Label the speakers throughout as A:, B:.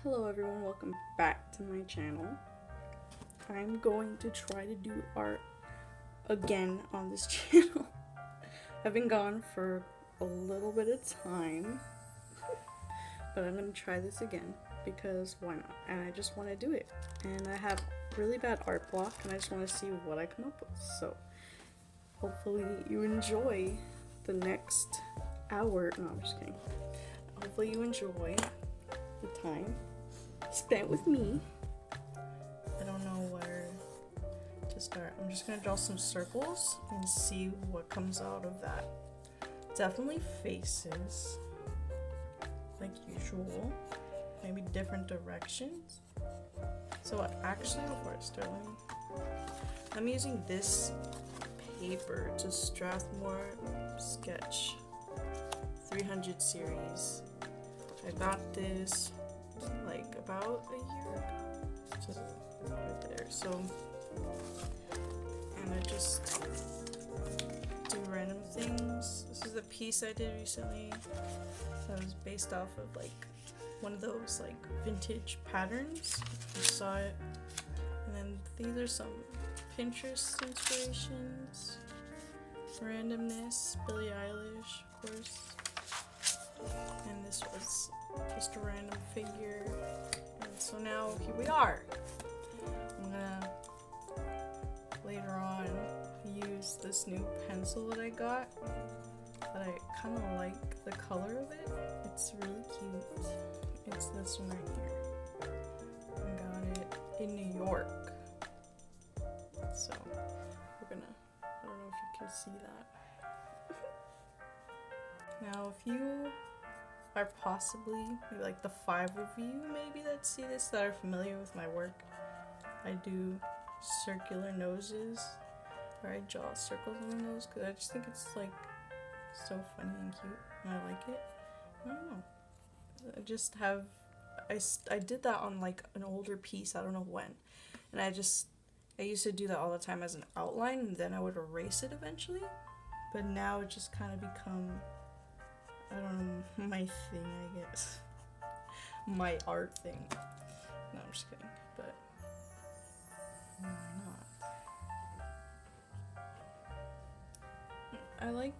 A: Hello everyone, welcome back to my channel. I'm going to try to do art again on this channel. I've been gone for a little bit of time, but I'm going to try this again because why not? And I just want to do it. And I have really bad art block and I just want to see what I come up with. So hopefully you enjoy the next hour. No, I'm just kidding. Hopefully you enjoy the time spent with me. I don't know where to start. I'm just gonna draw some circles and see what comes out of that. Definitely faces, like usual. Maybe different directions. So actually, before I start, I'm using this paper. It's a Strathmore Sketch 300 series. I got this like about a year ago, just right there. So, and I just do random things. This is a piece I did recently that was based off of like one of those like vintage patterns. You saw it. And then these are some Pinterest inspirations, randomness, Billie Eilish, of course. And this was just a random figure. And so now here we are. I'm gonna later on use this new pencil that I got. That I kind of like the color of it. It's really cute. It's this one right here. I got it in New York. So we're gonna, I don't know if you can see that. Now if you are possibly, maybe like the 5 of you maybe that see this that are familiar with my work, I do circular noses, or I draw circles on the nose because I just think it's like so funny and cute and I like it. I don't know. I just have, I did that on like an older piece, I don't know when, and I used to do that all the time as an outline and then I would erase it eventually, but now it just kind of become, I don't know, my thing, I guess. My art thing. No, I'm just kidding, but why not? I like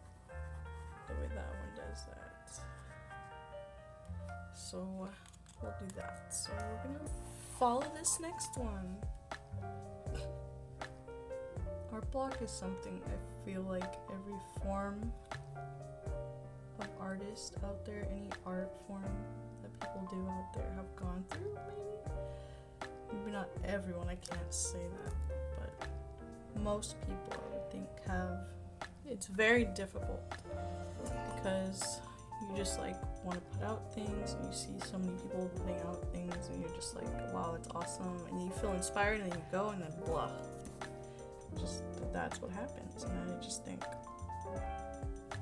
A: the way that one does that. So we'll do that. So we're gonna follow this next one. Art block is something I feel like every form of artist out there, any art form that people do out there have gone through, maybe not everyone, I can't say that, but most people I would think have. It's very difficult because you just like want to put out things and you see so many people putting out things and you're just like, wow, it's awesome, and you feel inspired and then you go and then blah, just that's what happens. And I just think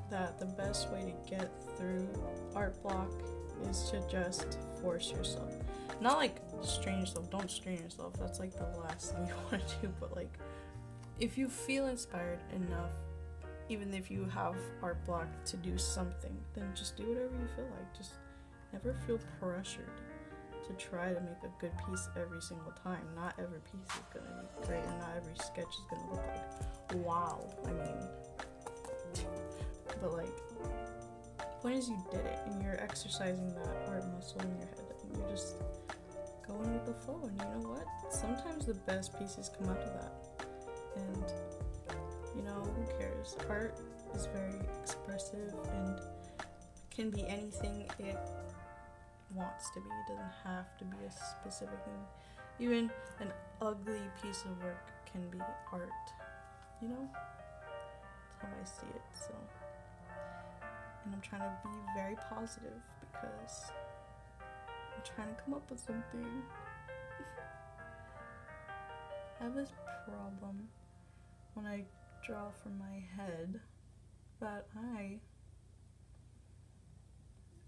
A: that the best way to get through art block is to just force yourself. Not like strain yourself, don't strain yourself, that's like the last thing you want to do, but like if you feel inspired enough, even if you have art block to do something, then just do whatever you feel like. Just never feel pressured to try to make a good piece every single time. Not every piece is gonna be great and not every sketch is gonna look like wow. I mean, but like, the point is you did it and you're exercising that art muscle in your head and you're just going with the flow. And you know what? Sometimes the best pieces come out of that. And you know, who cares? Art is very expressive and can be anything it wants to be. It doesn't have to be a specific thing. Even an ugly piece of work can be art. You know? That's how I see it. So, and I'm trying to be very positive because I'm trying to come up with something. I have this problem when I draw from my head that I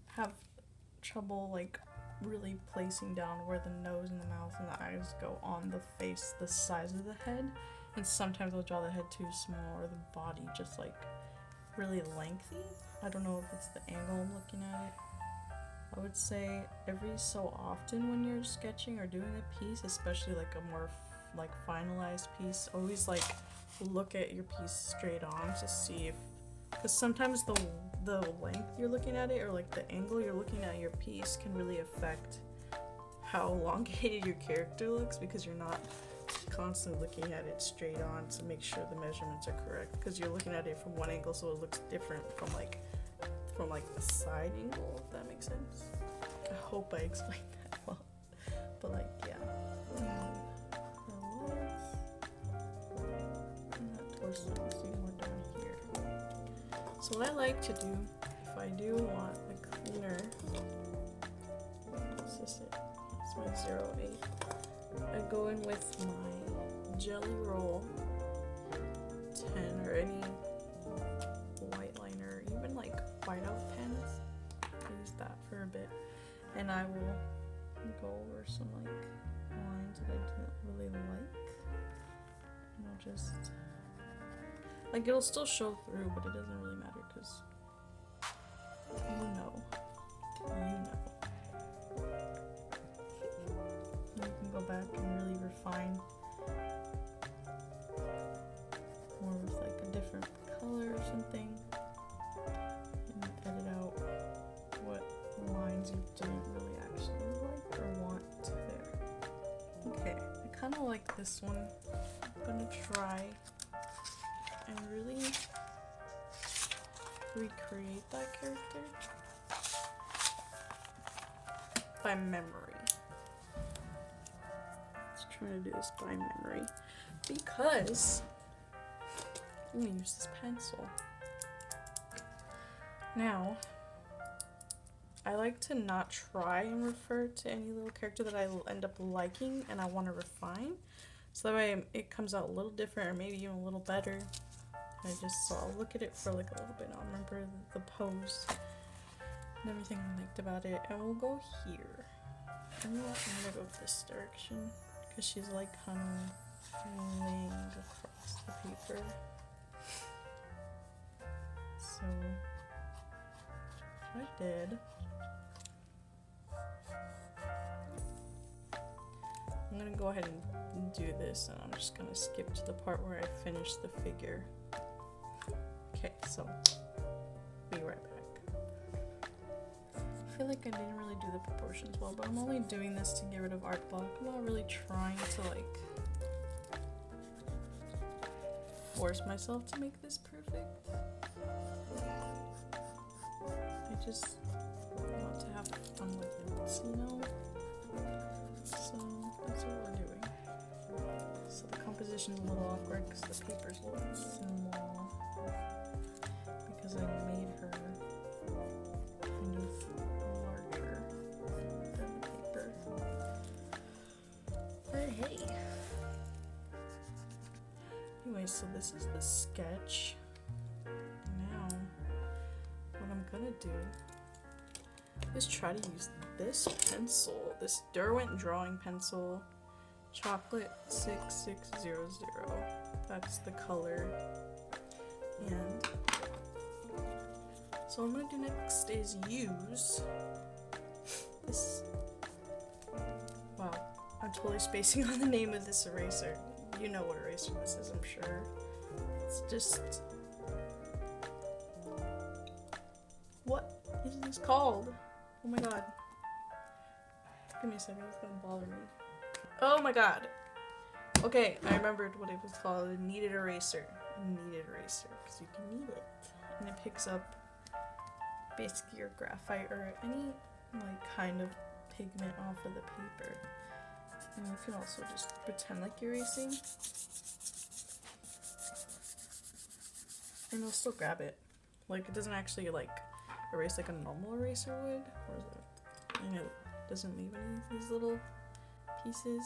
A: have trouble like really placing down where the nose and the mouth and the eyes go on the face, the size of the head, and sometimes I'll draw the head too small or the body just like really lengthy. I don't know if it's the angle I'm looking at it, I would say every so often when you're sketching or doing a piece, especially like a more like finalized piece, always like look at your piece straight on to see if, because sometimes the length you're looking at it or like the angle you're looking at your piece can really affect how elongated your character looks, because you're not constantly looking at it straight on to make sure the measurements are correct, because you're looking at it from one angle so it looks different from the side angle, if that makes sense. I hope I explained that well. But like, yeah. Let's see more down here. So what I like to do, if I do want a cleaner, what's this it? It's my 08. I go in with my Jelly Roll 10 or any white liner, even like whiteout pens. I use that for a bit, and I will go over some like lines that I didn't really like, and I'll just like, it'll still show through, but it doesn't really matter because you know. And you can go back and really refine more with like a different color or something, and edit out what lines you didn't really actually like or want there. Okay, I kind of like this one. I'm gonna try and really recreate that character by memory. Let's try to do this by memory because I'm gonna use this pencil. Now, I like to not try and refer to any little character that I end up liking and I want to refine, so that way it comes out a little different or maybe even a little better. So I'll look at it for like a little bit. I'll remember the pose and everything I liked about it, and we'll go here. And I'm gonna go this direction because she's like kind of laying across the paper. So what I did, I'm gonna go ahead and do this, and I'm just gonna skip to the part where I finish the figure. Okay, so be right back. I feel like I didn't really do the proportions well, but I'm only doing this to get rid of art block. I'm not really trying to like force myself to make this perfect. I just want to have fun with it, you know? So that's what we're doing. So the composition's a little awkward because the paper's a little small, because I made her kind of larger than the paper. But hey. Anyway, so this is the sketch. Now, what I'm gonna do is try to use this pencil, this Derwent drawing pencil, Chocolate 6600. That's the color. And so what I'm gonna do next is use this. Wow, I'm totally spacing on the name of this eraser. You know what eraser this is, I'm sure. It's just, what is this called? Oh my god. Give me a second, it's gonna bother me. Oh my god. Okay, I remembered what it was called. A kneaded eraser. A kneaded eraser, because you can knead it. And it picks up basically your graphite or any like kind of pigment off of the paper. And you can also just pretend like you're erasing. And it'll still grab it. Like, it doesn't actually like erase like a normal eraser would. Or is it? And it doesn't leave any of these little pieces.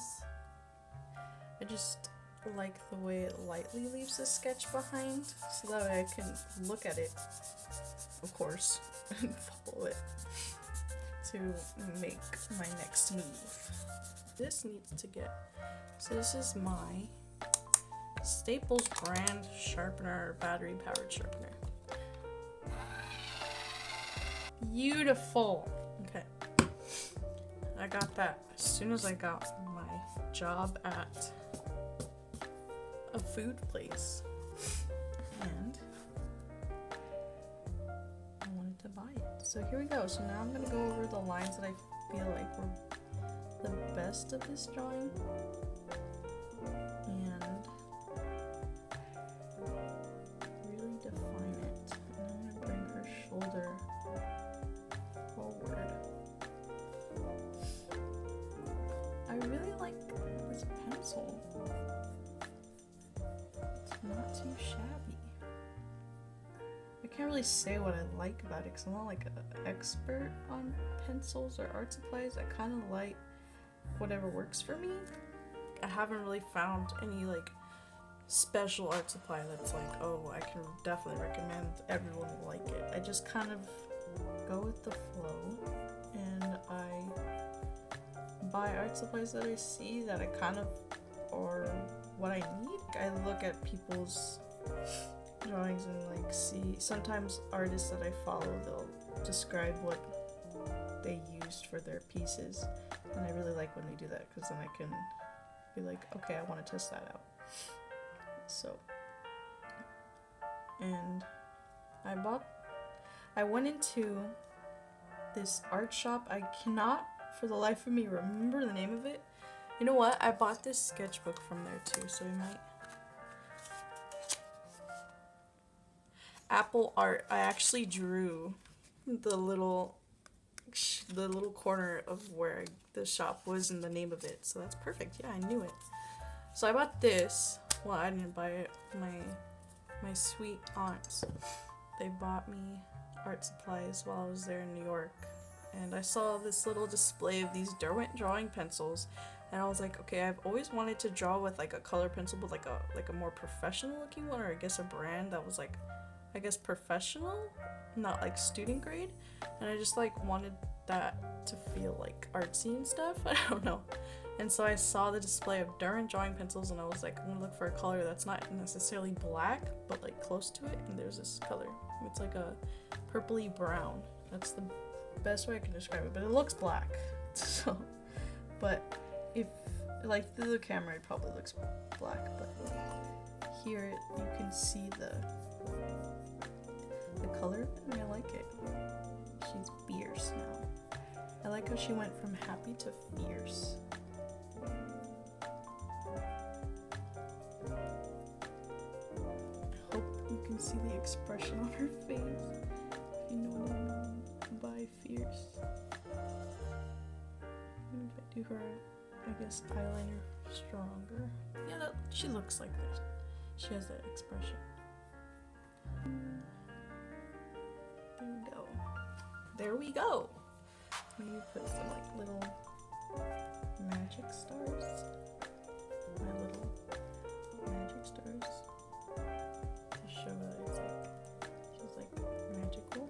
A: I just like the way it lightly leaves a sketch behind, so that way I can look at it, of course, and follow it to make my next move. This needs to get, so this is my Staples brand sharpener, battery powered sharpener. Beautiful. Okay. I got that as soon as I got my job at a food place. And I wanted to buy it. So here we go. So now I'm going to go over the lines that I feel like were the best of this drawing. And really define it. And I'm going to bring her shoulder forward. I really like this pencil. It's not too shabby. I can't really say what I like about it because I'm not like an expert on pencils or art supplies. I kind of like whatever works for me. I haven't really found any like special art supply that's like, oh, I can definitely recommend everyone will like it. I just kind of go with the flow, and I buy art supplies that I see that I kind of, or what I need. I look at people's drawings and like see, sometimes artists that I follow, they'll describe what they used for their pieces, and I really like when they do that because then I can be like, okay, I want to test that out. So, and I went into this art shop. I cannot for the life of me remember the name of it. You know what? I bought this sketchbook from there too, so we might. Apple Art. I actually drew the little corner of where the shop was and the name of it, so that's perfect. Yeah, I knew it. So I bought this. Well, I didn't buy it. My sweet aunts, they bought me art supplies while I was there in New York, and I saw this little display of these Derwent drawing pencils, and I was like, okay, I've always wanted to draw with like a color pencil, but like a more professional looking one, or I guess a brand that was like, I guess professional, not like student grade, and I just like wanted that to feel like artsy and stuff. I don't know. And so I saw the display of Derwent drawing pencils, and I was like, I'm gonna look for a color that's not necessarily black, but like close to it. And there's this color. It's like a purpley brown. That's the best way I can describe it, but it looks black. So, but if like through the camera, it probably looks black, but here you can see the color, and I like it. She's fierce now. I like how she went from happy to fierce. I hope you can see the expression on her face, if you know what I mean by fierce. And if I do her, I guess, eyeliner stronger. Yeah, she looks like this. She has that expression. There we go. Maybe put some like little magic stars. My little magic stars. To show that it's like, she's like magical.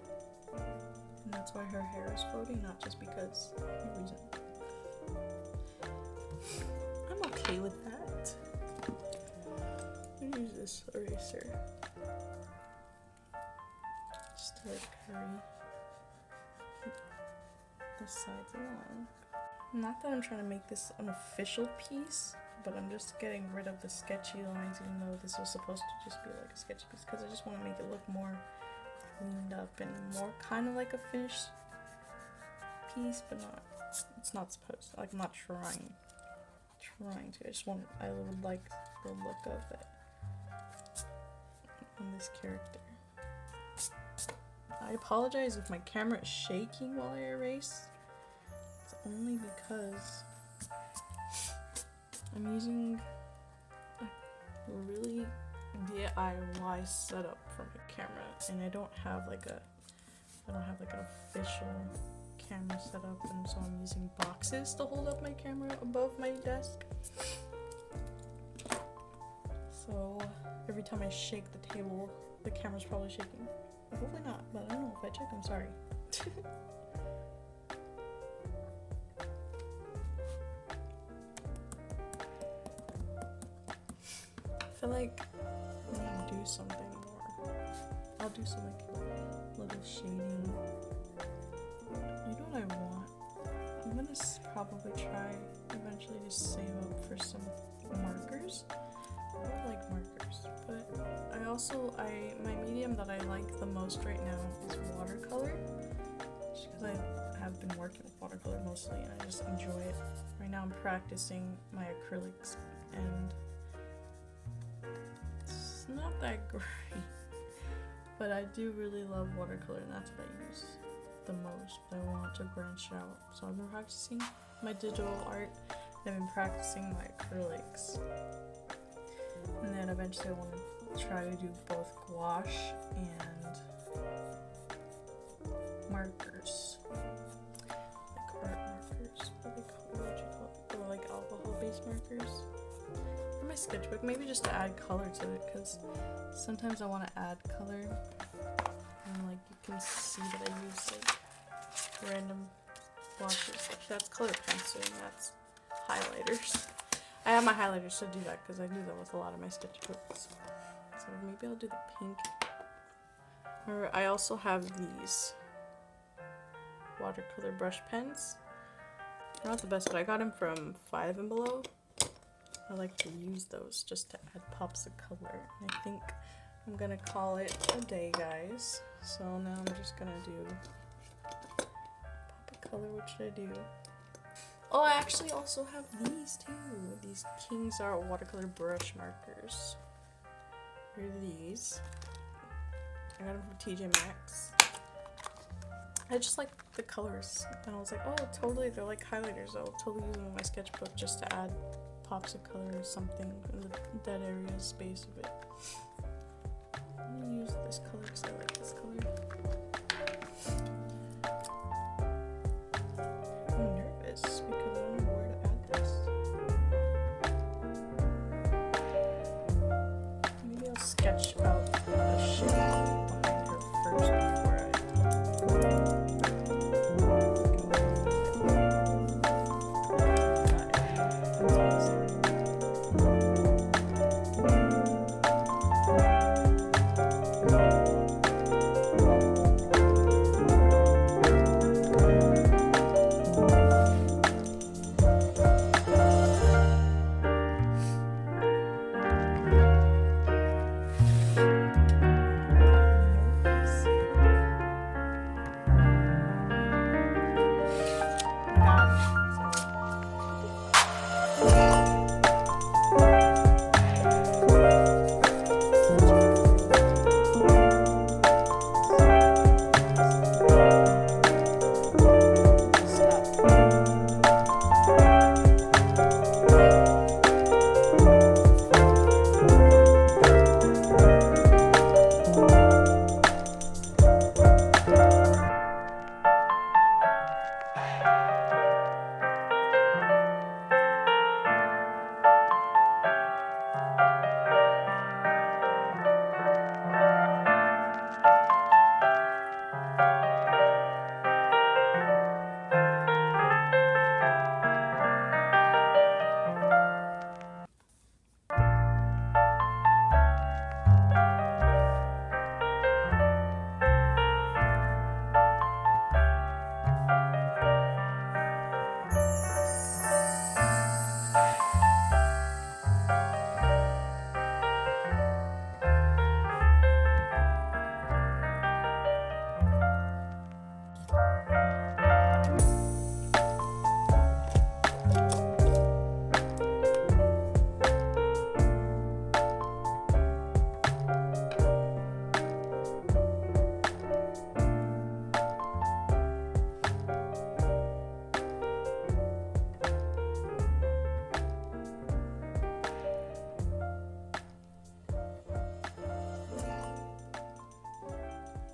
A: And that's why her hair is floating, not just because of the reason. I'm okay with that. I'm gonna use this eraser. Just to like hurry the sides along. Not that I'm trying to make this an official piece, but I'm just getting rid of the sketchy lines, even though this was supposed to just be like a sketchy piece, because I just want to make it look more cleaned up and more kind of like a finished piece, but not, it's not supposed to, like, I'm not trying to, I would like the look of it on this character. I apologize if my camera is shaking while I erase. It's only because I'm using a really DIY setup for my camera, and I don't have like an official camera setup, and so I'm using boxes to hold up my camera above my desk. So every time I shake the table, the camera's probably shaking. Hopefully not, but I don't know. If I check, I'm sorry. I feel like I need to do something more. I'll do some like little shading. You know what I want? I'm gonna just probably try eventually to save up for some markers. I like markers, but my medium that I like the most right now is watercolor, just because I have been working with watercolor mostly and I just enjoy it. Right now I'm practicing my acrylics and it's not that great, but I do really love watercolor and that's what I use the most, but I want to branch out. So I've been practicing my digital art and I've been practicing my acrylics. And then eventually I want to try to do both gouache and markers. Like art markers. What would you call it? Or like alcohol-based markers. For my sketchbook, maybe just to add color to it, because sometimes I want to add color. And like you can see that I use like random washes. Like that's color pencil and that's highlighters. I have my highlighters to do that because I do that with a lot of my sketchbooks. So maybe I'll do the pink. Or I also have these watercolor brush pens. They're not the best, but I got them from 5 and Below. I like to use those just to add pops of color. And I think I'm gonna call it a day, guys. So now I'm just gonna do pop of color. What should I do? Oh, I actually also have these too. These King's Art watercolor brush markers. Here are these. I got them from TJ Maxx. I just like the colors. And I was like, oh, totally, they're like highlighters. I'll totally use them in my sketchbook just to add pops of color or something in the dead area space of it. I'm gonna use this color because I like this color. I'm nervous because I don't know where to add this. Maybe I'll sketch out a shape behind her first before I...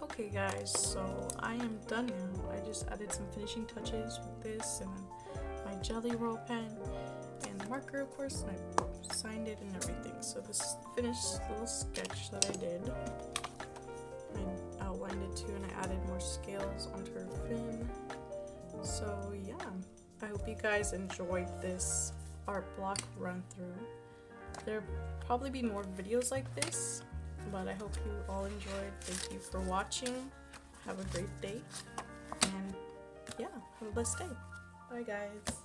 A: Okay guys, so I am done now. I just added some finishing touches with this and my jelly roll pen and the marker, of course, and I signed it and everything. So this is the finished little sketch that I did. I outlined it too and I added more scales onto her fin. So yeah, I hope you guys enjoyed this art block run through. There'll probably be more videos like this, but I hope you all enjoyed. Thank you for watching. Have a great day, and yeah, have a blessed day. Bye, guys.